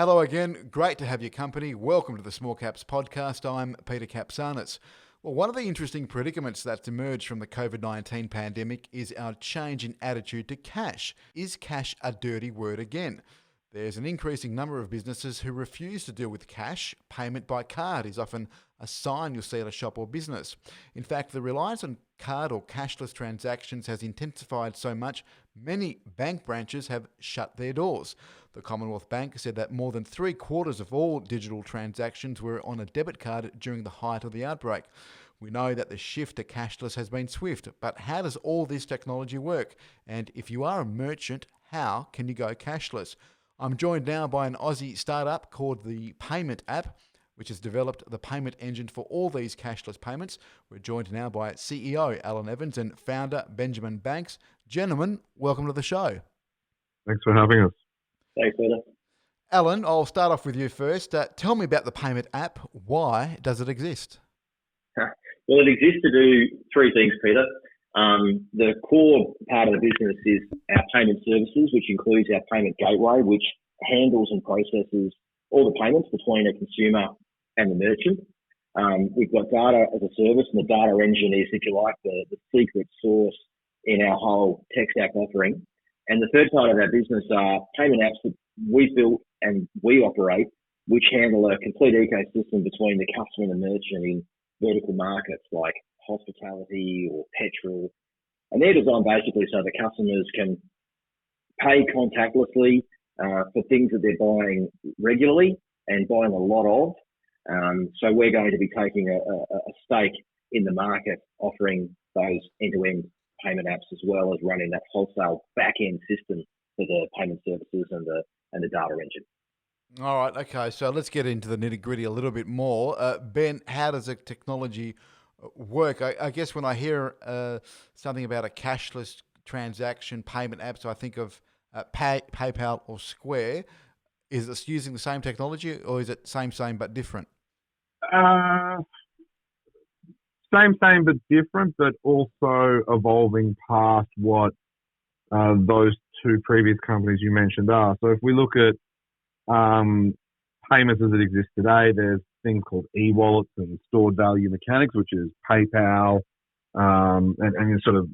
Hello again. Great to have your company. Welcome to the Small Caps Podcast. I'm Peter Capsanis. Well, one of the interesting predicaments that's emerged from the COVID-19 pandemic is our change in attitude to cash. Is cash a dirty word again? There's an increasing number of businesses who refuse to deal with cash. Payment by card is often a sign you'll see at a shop or business. In fact, the reliance on card or cashless transactions has intensified so much, many bank branches have shut their doors. The Commonwealth Bank said that more than 3/4 of all digital transactions were on a debit card during the height of the outbreak. We know that the shift to cashless has been swift, but how does all this technology work? And if you are a merchant, how can you go cashless? I'm joined now by an Aussie startup called the Payment App, which has developed the payment engine for all these cashless payments. We're joined now by CEO Allan Evans and founder Benjamin Banks. Gentlemen, welcome to the show. Thanks for having us. Thanks, Peter. Allan, I'll start off with you first. Tell me about the Payment App. Why does it exist? Well, it exists to do three things, Peter. The core part of the business is our payment services, which includes our payment gateway, which handles and processes all the payments between a consumer and the merchant. We've got data as a service, and the data engine is, if you like, the secret sauce in our whole tech stack offering. And the third part of our business are payment apps that we've built and we operate, which handle a complete ecosystem between the customer and the merchant in vertical markets like hospitality or petrol. And they're designed basically so that customers can pay contactlessly for things that they're buying regularly and buying a lot of. So we're going to be taking a stake in the market, offering those end-to-end payment apps as well as running that wholesale back-end system for the payment services and the data engine. All right, okay, so let's get into the nitty-gritty a little bit more. Ben, how does the technology work? I guess when I hear something about a cashless transaction payment app, so I think of PayPal or Square. Is it using the same technology, or is it same but different? Same but different, but also evolving past what those two previous companies you mentioned are. So if we look at payments as it exists today, there's things called e-wallets and stored value mechanics, which is PayPal, and sort of,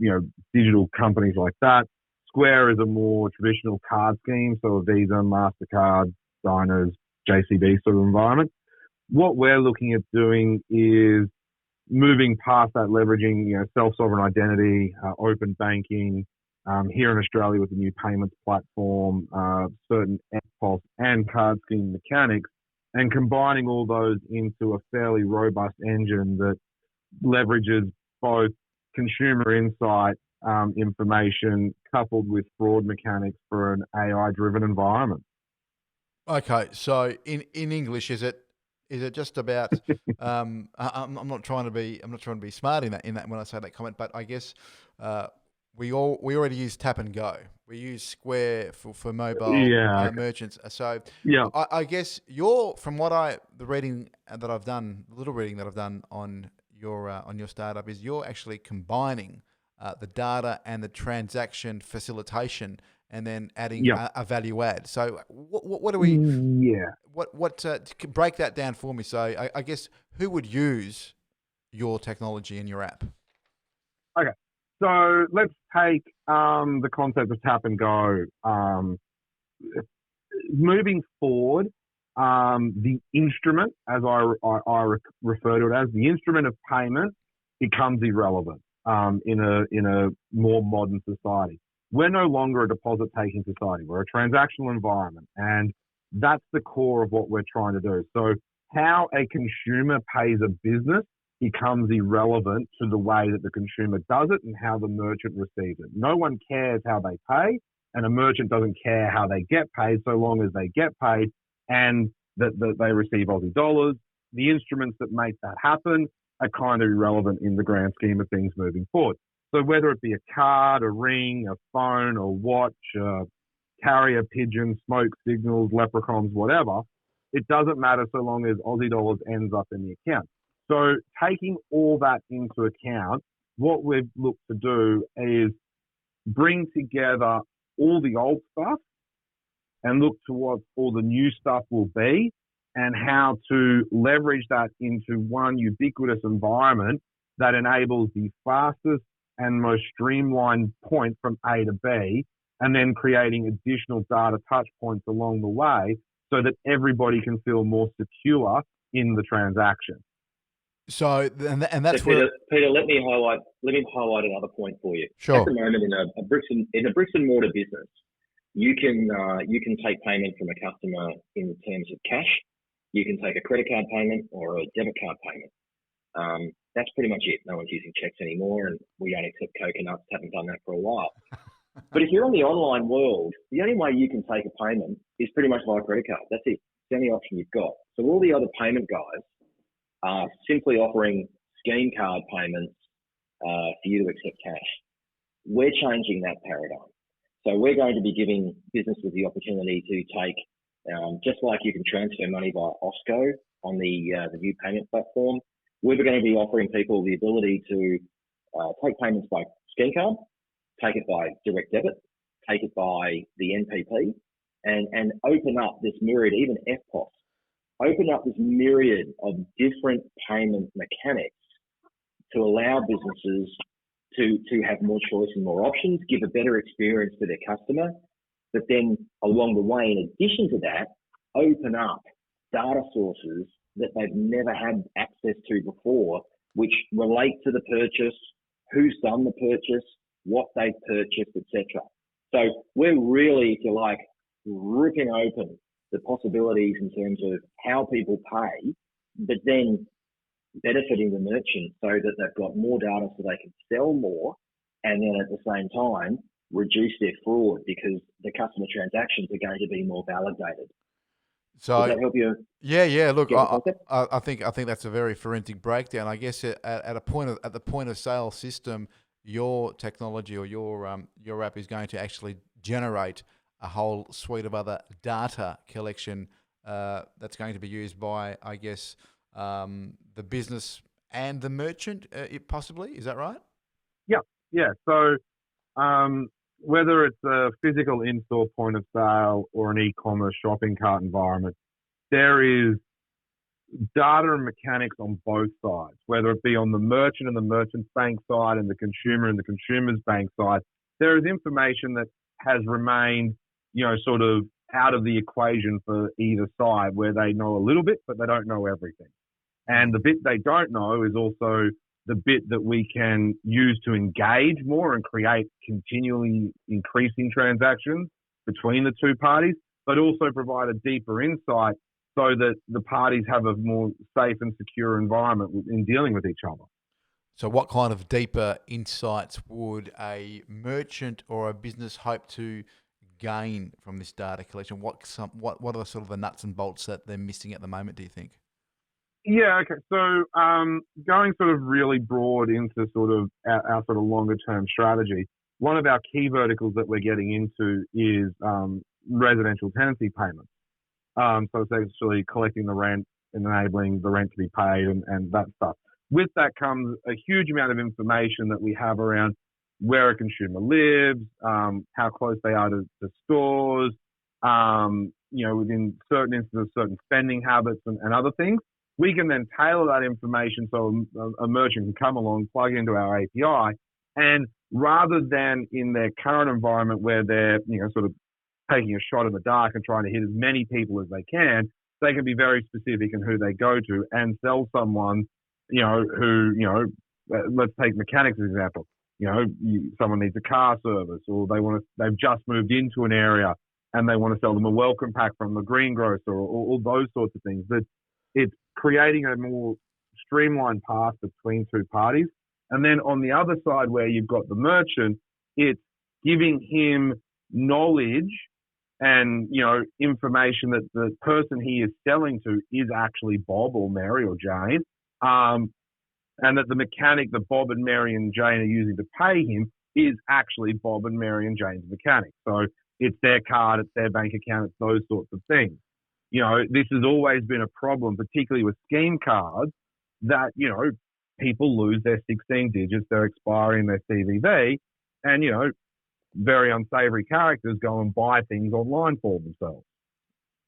digital companies like that. Square is a more traditional card scheme, so a Visa, MasterCard, Diners, JCB sort of environment. What we're looking at doing is moving past that, leveraging, self-sovereign identity, open banking, here in Australia with the new payments platform, certain EFTPOS and card scheme mechanics, and combining all those into a fairly robust engine that leverages both consumer insight information coupled with fraud mechanics for an AI-driven environment. Okay, so in English, is it just about? I'm not trying to be smart in that when I say that comment, but I guess we already use Tap and Go. We use Square for mobile merchants. So yeah, I guess from the little reading that I've done on your startup is you're actually combining the data and the transaction facilitation, and then adding a value add. So what do we? Yeah. What break that down for me? So I guess who would use your technology in your app? Okay. So let's take the concept of Tap and Go. Moving forward, the instrument, as I refer to it as, the instrument of payment becomes irrelevant in a more modern society. We're no longer a deposit-taking society. We're a transactional environment, and that's the core of what we're trying to do. So how a consumer pays a business becomes irrelevant to the way that the consumer does it and how the merchant receives it. No one cares how they pay, and a merchant doesn't care how they get paid so long as they get paid and that they receive Aussie dollars. The instruments that make that happen are kind of irrelevant in the grand scheme of things moving forward. So whether it be a card, a ring, a phone, a watch, a carrier pigeon, smoke signals, leprechauns, whatever, it doesn't matter so long as Aussie dollars ends up in the account. So taking all that into account, what we've looked to do is bring together all the old stuff and look to what all the new stuff will be and how to leverage that into one ubiquitous environment that enables the fastest and most streamlined point from A to B, and then creating additional data touch points along the way so that everybody can feel more secure in the transaction. So, and that's so Peter, let me highlight another point for you. Sure. At the moment, in a bricks and mortar business, you can take payment from a customer in terms of cash. You can take a credit card payment or a debit card payment. That's pretty much it. No one's using checks anymore, and we don't accept coconuts. Haven't done that for a while. But if you're on the online world, the only way you can take a payment is pretty much via credit card. That's it. It's the only option you've got. So all the other payment guys are simply offering scheme card payments for you to accept cash. We're changing that paradigm. So we're going to be giving businesses the opportunity to take, just like you can transfer money via Osco on the new payment platform, we're going to be offering people the ability to take payments by scheme card, take it by direct debit, take it by the NPP, and open up this myriad, even FPOS, open up this myriad of different payment mechanics to allow businesses to have more choice and more options, give a better experience to their customer, but then along the way, in addition to that, open up data sources that they've never had access to before, which relate to the purchase, who's done the purchase, what they've purchased, etc. So we're really, if you like, ripping open the possibilities in terms of how people pay, but then benefiting the merchant so that they've got more data so they can sell more, and then at the same time reduce their fraud because the customer transactions are going to be more validated. So does that help you? Yeah. Look, I think that's a very forensic breakdown. I guess at the point of sale system, your technology or your app is going to actually generate a whole suite of other data collection that's going to be used by, I guess, the business and the merchant, possibly. Is that right? Yeah. So whether it's a physical in-store point of sale or an e-commerce shopping cart environment, there is data and mechanics on both sides, whether it be on the merchant and the merchant's bank side and the consumer and the consumer's bank side. There is information that has remained, sort of out of the equation for either side, where they know a little bit, but they don't know everything. And the bit they don't know is also the bit that we can use to engage more and create continually increasing transactions between the two parties, but also provide a deeper insight so that the parties have a more safe and secure environment in dealing with each other. So what kind of deeper insights would a merchant or a business hope to gain from this data collection? What are the sort of the nuts and bolts that they're missing at the moment, do you think? Yeah, okay. So going sort of really broad into sort of our sort of longer term strategy, one of our key verticals that we're getting into is residential tenancy payments. So it's actually collecting the rent and enabling the rent to be paid and that stuff. With that comes a huge amount of information that we have around where a consumer lives, how close they are to stores, within certain instances, certain spending habits and other things. We can then tailor that information so a merchant can come along, plug into our API, and rather than in their current environment where they're, sort of taking a shot in the dark and trying to hit as many people as they can be very specific in who they go to and sell someone, who, let's take mechanics as an example. Someone needs a car service, or they've just moved into an area and they want to sell them a welcome pack from the greengrocer, or all those sorts of things. But it's creating a more streamlined path between two parties. And then on the other side, where you've got the merchant, it's giving him knowledge and, information that the person he is selling to is actually Bob or Mary or Jane. And that the mechanic that Bob and Mary and Jane are using to pay him is actually Bob and Mary and Jane's mechanic. So it's their card, it's their bank account, it's those sorts of things. This has always been a problem, particularly with scheme cards, that, people lose their 16 digits, they're expiring their CVV, and, very unsavory characters go and buy things online for themselves.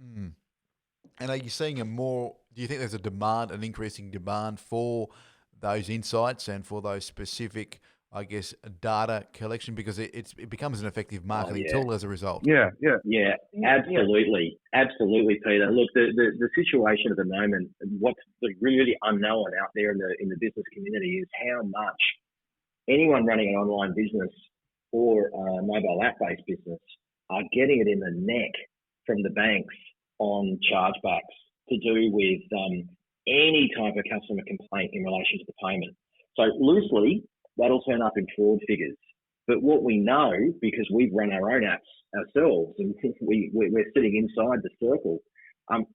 Mm. And are you seeing do you think there's an increasing demand for those insights and for those specific, I guess, data collection, because it becomes an effective marketing tool as a result? Yeah, absolutely, Peter. Look, the situation at the moment, what's really unknown out there in the business community is how much anyone running an online business or a mobile app-based business are getting it in the neck from the banks on chargebacks to do with any type of customer complaint in relation to the payment. So loosely, that'll turn up in fraud figures. But what we know, because we've run our own apps ourselves and we're sitting inside the circle,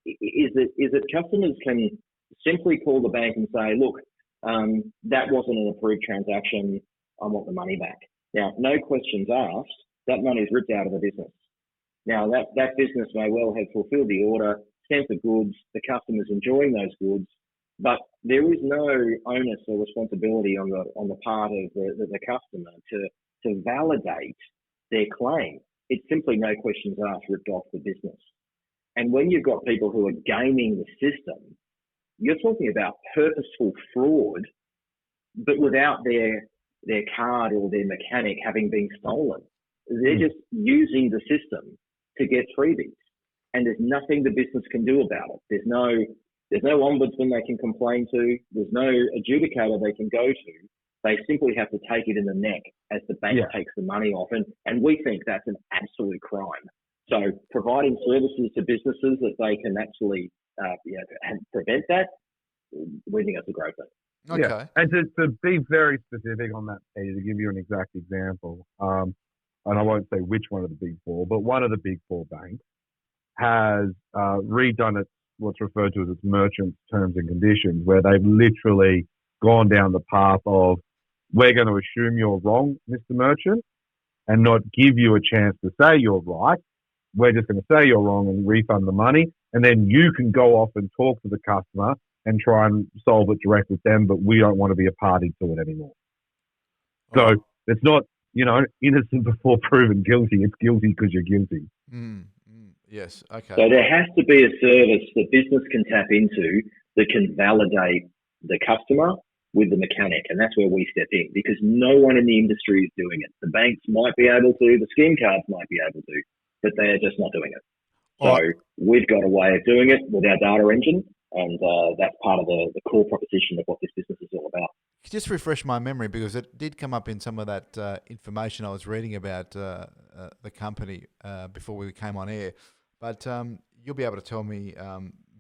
is that customers can simply call the bank and say, look, that wasn't an approved transaction, I want the money back. Now, no questions asked, that money is ripped out of the business. Now, that business may well have fulfilled the order, sent the goods, the customer's enjoying those goods, but there is no onus or responsibility on the part of the customer to validate their claim. It's simply no questions asked, ripped off the business. And when you've got people who are gaming the system, you're talking about purposeful fraud, but without their card or their mechanic having been stolen. They're just using the system to get freebies. And there's nothing the business can do about it. There's no ombudsman they can complain to. There's no adjudicator they can go to. They simply have to take it in the neck as the bank takes the money off. And we think that's an absolute crime. So providing services to businesses that they can actually prevent that, we think that's a great thing. Okay. Yeah. And to be very specific on that, Peter, to give you an exact example, and I won't say which one of the big four, but one of the big four banks has redone what's referred to as its merchant terms and conditions, where they've literally gone down the path of, we're going to assume you're wrong, Mr. Merchant, and not give you a chance to say you're right. We're just going to say you're wrong and refund the money, and then you can go off and talk to the customer and try and solve it direct with them, but we don't want to be a party to it anymore. So it's not, innocent before proven guilty. It's guilty because you're guilty. Yes, okay. So there has to be a service that business can tap into that can validate the customer with the mechanic, and that's where we step in, because no one in the industry is doing it. The banks might be able to, the scheme cards might be able to, but they're just not doing it. So we've got a way of doing it with our data engine, and that's part of the core proposition of what this business is all about. Just refresh my memory, because it did come up in some of that information I was reading about the company before we came on air. But you'll be able to tell me,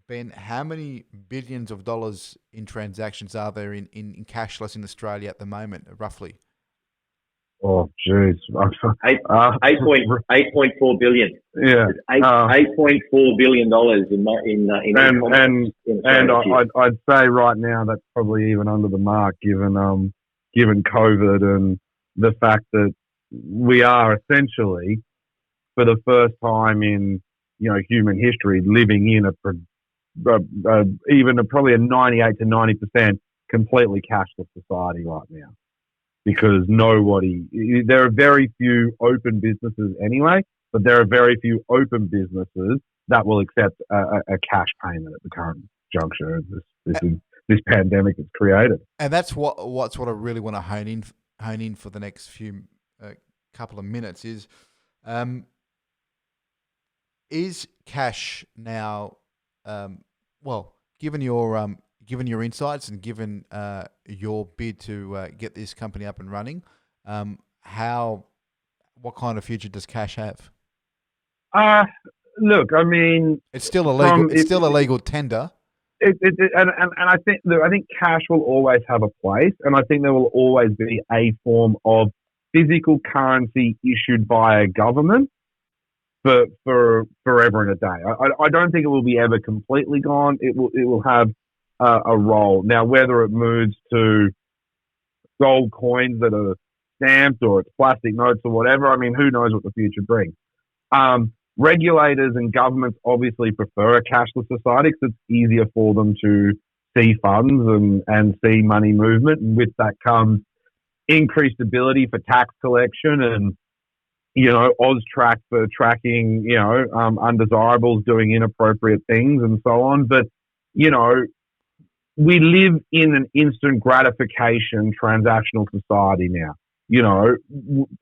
Ben, how many billions of dollars in transactions are there in cashless in Australia at the moment, roughly? Oh, jeez. 8.4 billion. Yeah. $8.4 billion and I'd say right now that's probably even under the mark, given COVID and the fact that we are essentially, for the first time in human history, living in probably a 98 to 90% completely cashless society right now. Because there are very few open businesses anyway, but there are very few open businesses that will accept a cash payment at the current juncture this pandemic has created. And that's what I really want to hone in for the next few couple of minutes is cash now, given your insights and given your bid to get this company up and running, what kind of future does cash have? Look, I mean, it's still illegal. It's still a legal tender. And I think cash will always have a place, and I think there will always be a form of physical currency issued by a government for forever and a day. I don't think it will be ever completely gone. It will have a role. Now, whether it moves to gold coins that are stamped or it's plastic notes or whatever, I mean, who knows what the future brings. Regulators and governments obviously prefer a cashless society because it's easier for them to see funds and see money movement. And with that comes increased ability for tax collection and AusTrack for tracking, undesirables, doing inappropriate things and so on. But, we live in an instant gratification transactional society now.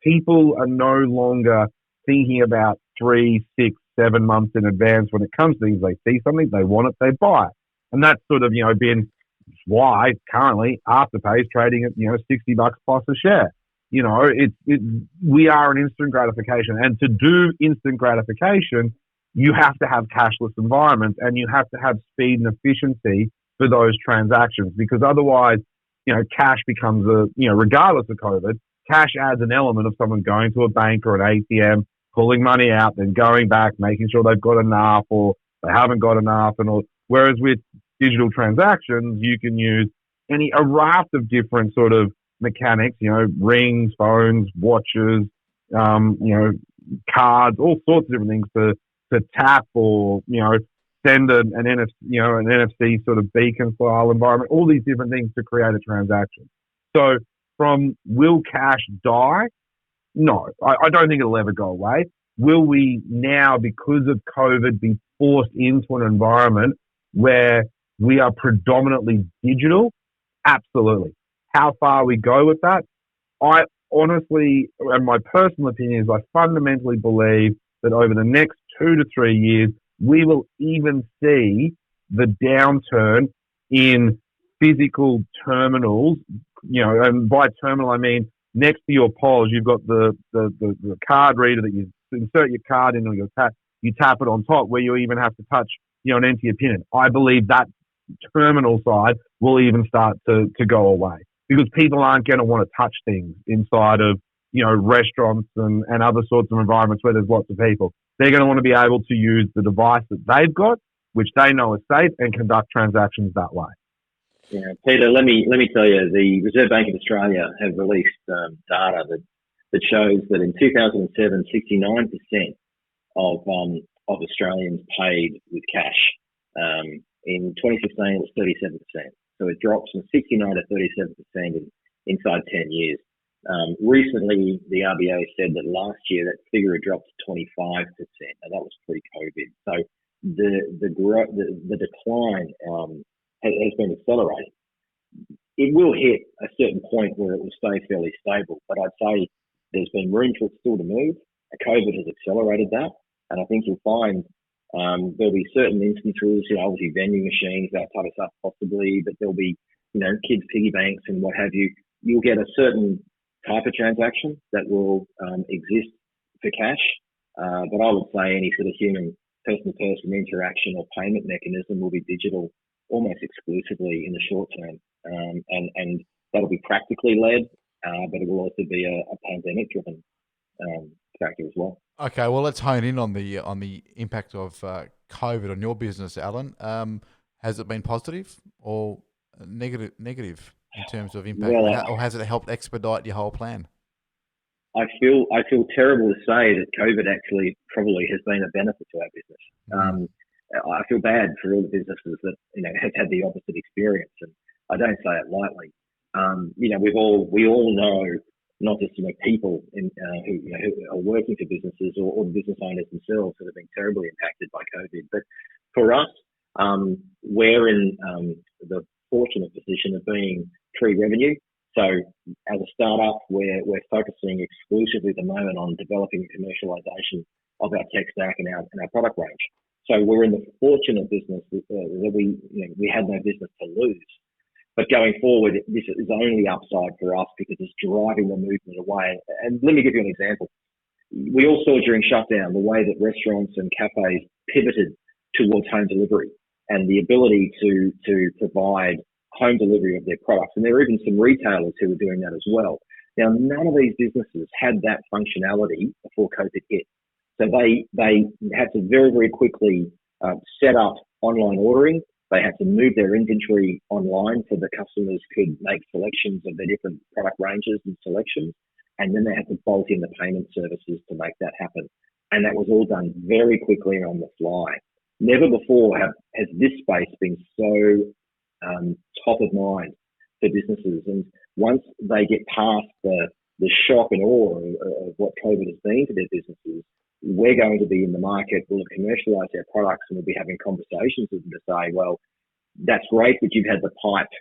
People are no longer thinking about 3, 6, 7 months in advance when it comes to things. They see something, they want it, they buy it. And that's sort of, been why currently Afterpay is trading at, $60 plus a share. We are an instant gratification. And to do instant gratification, you have to have cashless environments and you have to have speed and efficiency for those transactions, because otherwise, cash becomes regardless of COVID, cash adds an element of someone going to a bank or an ATM, pulling money out, then going back, making sure they've got enough or they haven't got enough. Whereas with digital transactions, you can use a raft of different sort of mechanics, rings, phones, watches, cards, all sorts of different things to tap or, send an NFC sort of beacon style environment, all these different things to create a transaction. So from will cash die? No, I don't think it'll ever go away. Will we now, because of COVID, be forced into an environment where we are predominantly digital? Absolutely. How far we go with that? I honestly, and my personal opinion is, I fundamentally believe that over the next 2 to 3 years, we will even see the downturn in physical terminals, and by terminal I mean next to your POS, you've got the card reader that you insert your card in, or you tap it on top, where you even have to touch, and enter your PIN. I believe that terminal side will even start to go away, because people aren't going to want to touch things inside of, restaurants and other sorts of environments where there's lots of people. They're going to want to be able to use the device that they've got, which they know is safe, and conduct transactions that way. Yeah, Peter, let me tell you, the Reserve Bank of Australia have released data that shows that in 2007, 69% of Australians paid with cash. In 2016, it was 37%. So it drops from 69 to 37% inside 10 years. Recently, the RBA said that last year that figure had dropped to 25%, and that was pre-COVID. So the decline has been accelerating. It will hit a certain point where it will stay fairly stable, but I'd say there's been room for it still to move. COVID has accelerated that, and I think you'll find there'll be certain instances, obviously vending machines, that type of stuff possibly, but there'll be, kids' piggy banks and what have you. You'll get a certain type of transaction that will exist for cash, but I would say any sort of human person-to-person interaction or payment mechanism will be digital almost exclusively in the short term, and that'll be practically led, but it will also be a pandemic-driven factor as well. Okay, well, let's hone in on the impact of COVID on your business, Allan. Has it been positive or negative in terms of impact, or has it helped expedite your whole plan? I feel terrible to say that COVID actually probably has been a benefit to our business. I feel bad for all the businesses that have had the opposite experience, and I don't say it lightly. We all know, not just people who are working for businesses or business owners themselves that have been terribly impacted by COVID. But for us, we're in the fortunate position of being pre-revenue. So as a startup, we're focusing exclusively at the moment on developing commercialization of our tech stack and our product range. So we're in the fortunate business that we had no business to lose. But going forward, this is only upside for us because it's driving the movement away. And let me give you an example. We all saw during shutdown the way that restaurants and cafes pivoted towards home delivery and the ability to provide home delivery of their products. And there were even some retailers who were doing that as well. Now, none of these businesses had that functionality before COVID hit. So they had to very, very quickly set up online ordering. They had to move their inventory online so the customers could make selections of their different product ranges and selections. And then they had to bolt in the payment services to make that happen. And that was all done very quickly and on the fly. Never before has this space been so top of mind for businesses. And once they get past the the shock and awe of what COVID has been to their businesses, we're going to be in the market, we'll have commercialised our products, and we'll be having conversations with them to say, well, that's great that you've had the pipe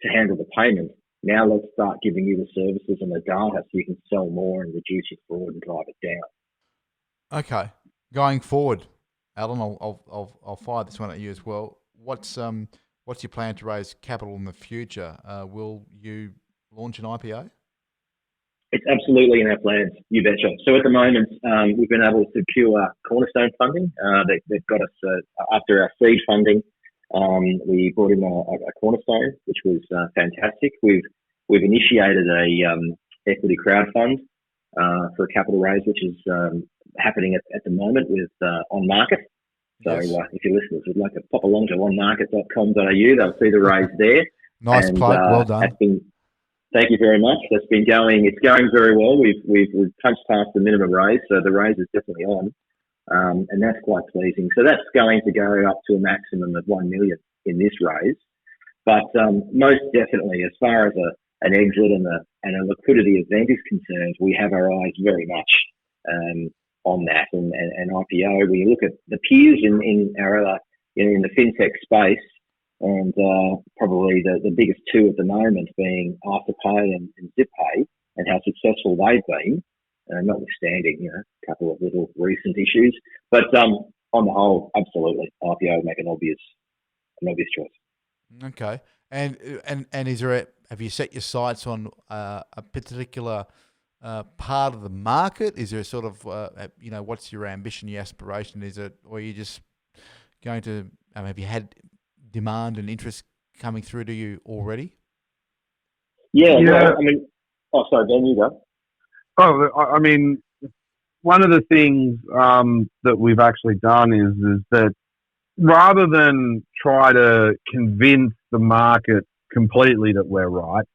to handle the payment. Now let's start giving you the services and the data so you can sell more and reduce your fraud and drive it down. Okay, going forward, Allan, I'll fire this one at you as well. What's your plan to raise capital in the future? Will you launch an IPO? It's absolutely in our plans, you betcha. So at the moment, we've been able to secure cornerstone funding. They've got us after our seed funding. We brought in a cornerstone, which was fantastic. We've initiated a equity crowd fund for a capital raise, which is happening at the moment with On Market. So Yes. If your listeners would like to pop along to onmarket.com.au, they'll see the raise there. Nice plug, well done. Thank you very much. It's going very well. We've punched past the minimum raise, so the raise is definitely on. And that's quite pleasing. So that's going to go up to a maximum of 1 million in this raise. But most definitely, as far as an exit and a liquidity event is concerned, we have our eyes very much on that and IPO. We look at the peers in the fintech space, and probably the biggest two at the moment being Afterpay and ZipPay, and how successful they've been. Notwithstanding, a couple of little recent issues, but on the whole, absolutely, IPO would make an obvious choice. Okay, and is there have you set your sights on a particular part of the market? Is there a sort of what's your ambition, your aspiration? Is it, or are you just going to have you had demand and interest coming through to you already? Yeah. Well, sorry, Ben, you go. Oh, I mean, one of the things that we've actually done is that rather than try to convince the market completely that we're right,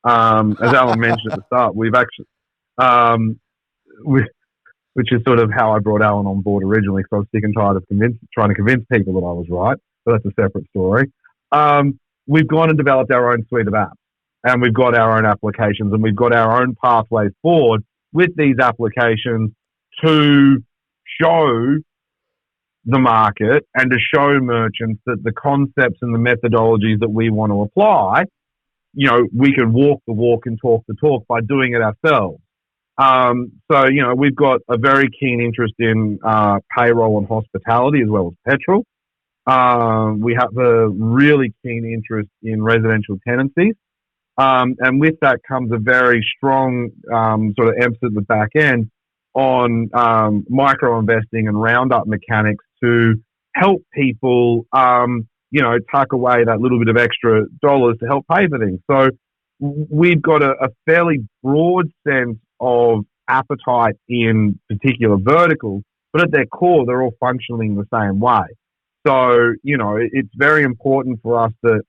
as Allan mentioned at the start, we've actually, which is sort of how I brought Allan on board originally, because I was sick and tired of trying to convince people that I was right, but that's a separate story. We've gone and developed our own suite of apps, and we've got our own applications, and we've got our own pathways forward with these applications to show the market and to show merchants that the concepts and the methodologies that we want to apply, we can walk the walk and talk the talk by doing it ourselves. So we've got a very keen interest in payroll and hospitality as well as petrol. We have a really keen interest in residential tenancies. And with that comes a very strong sort of emphasis at the back end on micro investing and roundup mechanics to help people, tuck away that little bit of extra dollars to help pay for things. So we've got a fairly broad sense of appetite in particular verticals, but at their core, they're all functioning the same way. So, it's very important for us that,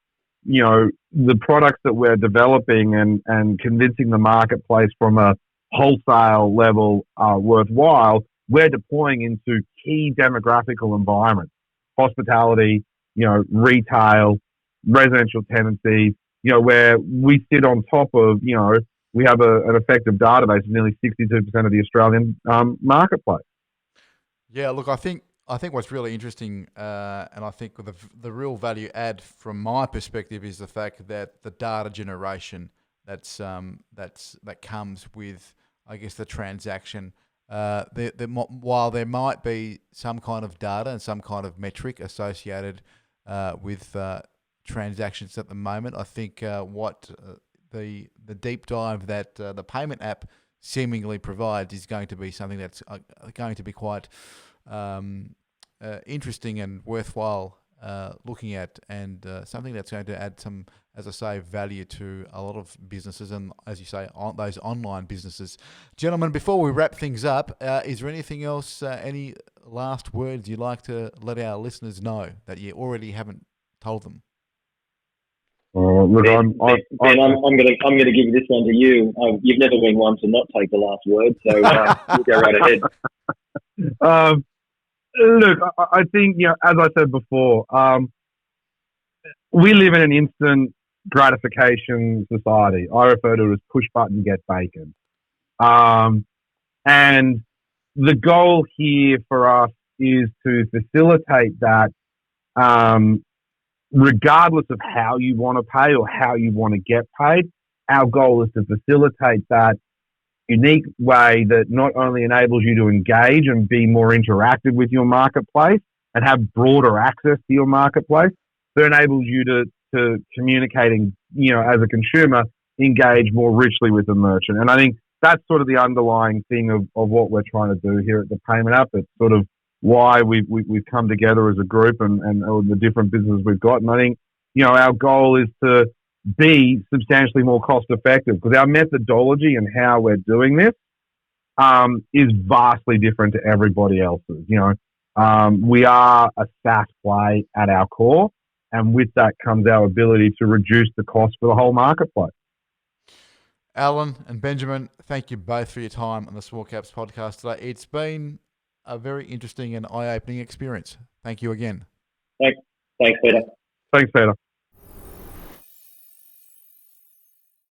the products that we're developing and convincing the marketplace from a wholesale level are worthwhile, we're deploying into key demographical environments, hospitality, retail, residential tenancy, where we sit on top of, we have an effective database of nearly 62% of the Australian marketplace. Yeah, look, I think what's really interesting, and I think the real value add from my perspective is the fact that the data generation that comes with, I guess, the transaction. While there might be some kind of data and some kind of metric associated with transactions at the moment, I think what the deep dive that the payment app seemingly provides is going to be something that's going to be quite interesting and worthwhile looking at, and something that's going to add some, as I say, value to a lot of businesses, and as you say, those online businesses. Gentlemen, before we wrap things up, is there anything else, any last words you'd like to let our listeners know that you already haven't told them? Look, Ben, I'm going to give this one to you. You've never been one to not take the last word, so you go right ahead. Look, I think, as I said before, we live in an instant gratification society. I refer to it as push button, get bacon. And the goal here for us is to facilitate that, regardless of how you want to pay or how you want to get paid. Our goal is to facilitate that unique way that not only enables you to engage and be more interactive with your marketplace and have broader access to your marketplace, but enables you to communicating, as a consumer, engage more richly with the merchant. And I think that's sort of the underlying thing of what we're trying to do here at the Payment App. It's sort of why we've come together as a group and all the different businesses we've got. And I think, our goal is to be substantially more cost effective, because our methodology and how we're doing this is vastly different to everybody else's. We are a SaaS play at our core, and with that comes our ability to reduce the cost for the whole marketplace. Allan and Benjamin, thank you both for your time on the Small Caps podcast today. It's been a very interesting and eye-opening experience. Thank you again. Thanks, Peter. Thanks, Peter.